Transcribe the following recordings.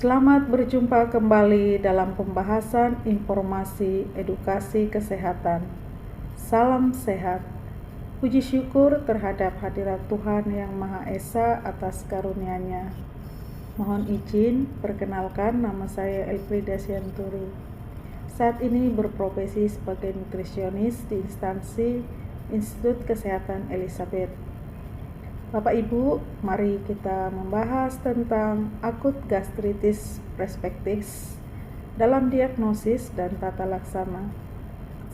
Selamat berjumpa kembali dalam pembahasan informasi edukasi kesehatan. Salam sehat. Puji syukur terhadap hadirat Tuhan Yang Maha Esa atas karunia-Nya. Mohon izin perkenalkan, nama saya Elfrida Sianturi. Saat ini berprofesi sebagai nutrisionis di instansi Institut Kesehatan Elizabeth. Bapak Ibu, mari kita membahas tentang akut gastritis perspektif dalam diagnosis dan tata laksana.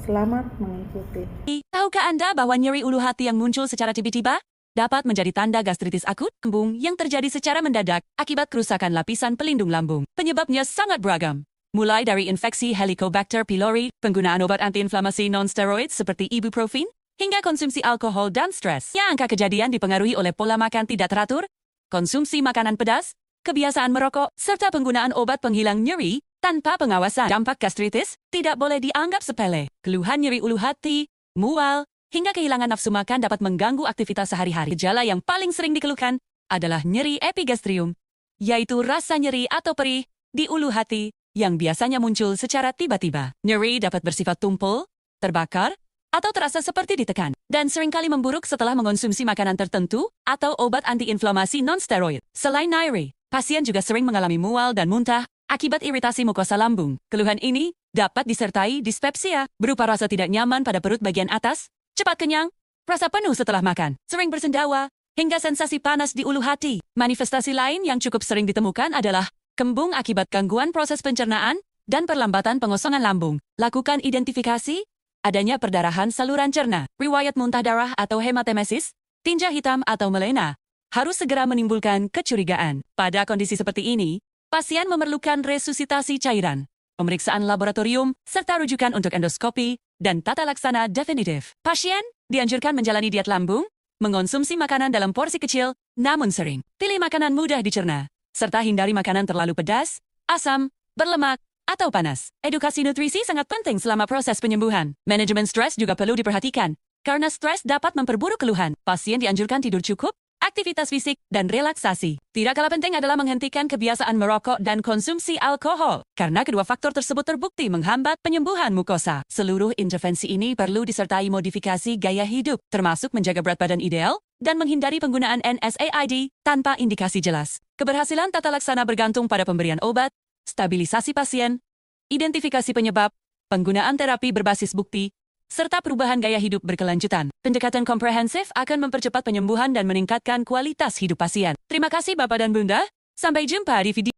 Selamat mengikuti. Tahukah Anda bahwa nyeri ulu hati yang muncul secara tiba-tiba dapat menjadi tanda gastritis akut kembung yang terjadi secara mendadak akibat kerusakan lapisan pelindung lambung? Penyebabnya sangat beragam, mulai dari infeksi Helicobacter pylori, penggunaan obat antiinflamasi non-steroid seperti ibuprofen, hingga konsumsi alkohol dan stres. Angka kejadian dipengaruhi oleh pola makan tidak teratur, konsumsi makanan pedas, kebiasaan merokok, serta penggunaan obat penghilang nyeri tanpa pengawasan. Dampak gastritis tidak boleh dianggap sepele. Keluhan nyeri ulu hati, mual, hingga kehilangan nafsu makan dapat mengganggu aktivitas sehari-hari. Gejala yang paling sering dikeluhkan adalah nyeri epigastrium, yaitu rasa nyeri atau perih di ulu hati yang biasanya muncul secara tiba-tiba. Nyeri dapat bersifat tumpul, terbakar, atau terasa seperti ditekan, dan seringkali memburuk setelah mengonsumsi makanan tertentu atau obat antiinflamasi non-steroid. Selain nyeri, pasien juga sering mengalami mual dan muntah akibat iritasi mukosa lambung. Keluhan ini dapat disertai dispepsia, berupa rasa tidak nyaman pada perut bagian atas, cepat kenyang, rasa penuh setelah makan, sering bersendawa, hingga sensasi panas di ulu hati. Manifestasi lain yang cukup sering ditemukan adalah kembung akibat gangguan proses pencernaan dan perlambatan pengosongan lambung. Lakukan identifikasi adanya perdarahan saluran cerna, riwayat muntah darah atau hematemesis, tinja hitam atau melena, harus segera menimbulkan kecurigaan. Pada kondisi seperti ini, pasien memerlukan resusitasi cairan, pemeriksaan laboratorium, serta rujukan untuk endoskopi dan tata laksana definitif. Pasien dianjurkan menjalani diet lambung, mengonsumsi makanan dalam porsi kecil, namun sering. Pilih makanan mudah dicerna, serta hindari makanan terlalu pedas, asam, berlemak, atau panas. Edukasi nutrisi sangat penting selama proses penyembuhan. Manajemen stres juga perlu diperhatikan, karena stres dapat memperburuk keluhan. Pasien dianjurkan tidur cukup, aktivitas fisik, dan relaksasi. Tidak kalah penting adalah menghentikan kebiasaan merokok dan konsumsi alkohol, karena kedua faktor tersebut terbukti menghambat penyembuhan mukosa. Seluruh intervensi ini perlu disertai modifikasi gaya hidup, termasuk menjaga berat badan ideal, dan menghindari penggunaan NSAID tanpa indikasi jelas. Keberhasilan tata laksana bergantung pada pemberian obat, stabilisasi pasien, identifikasi penyebab, penggunaan terapi berbasis bukti, serta perubahan gaya hidup berkelanjutan. Pendekatan komprehensif akan mempercepat penyembuhan dan meningkatkan kualitas hidup pasien. Terima kasih Bapak dan Bunda. Sampai jumpa di video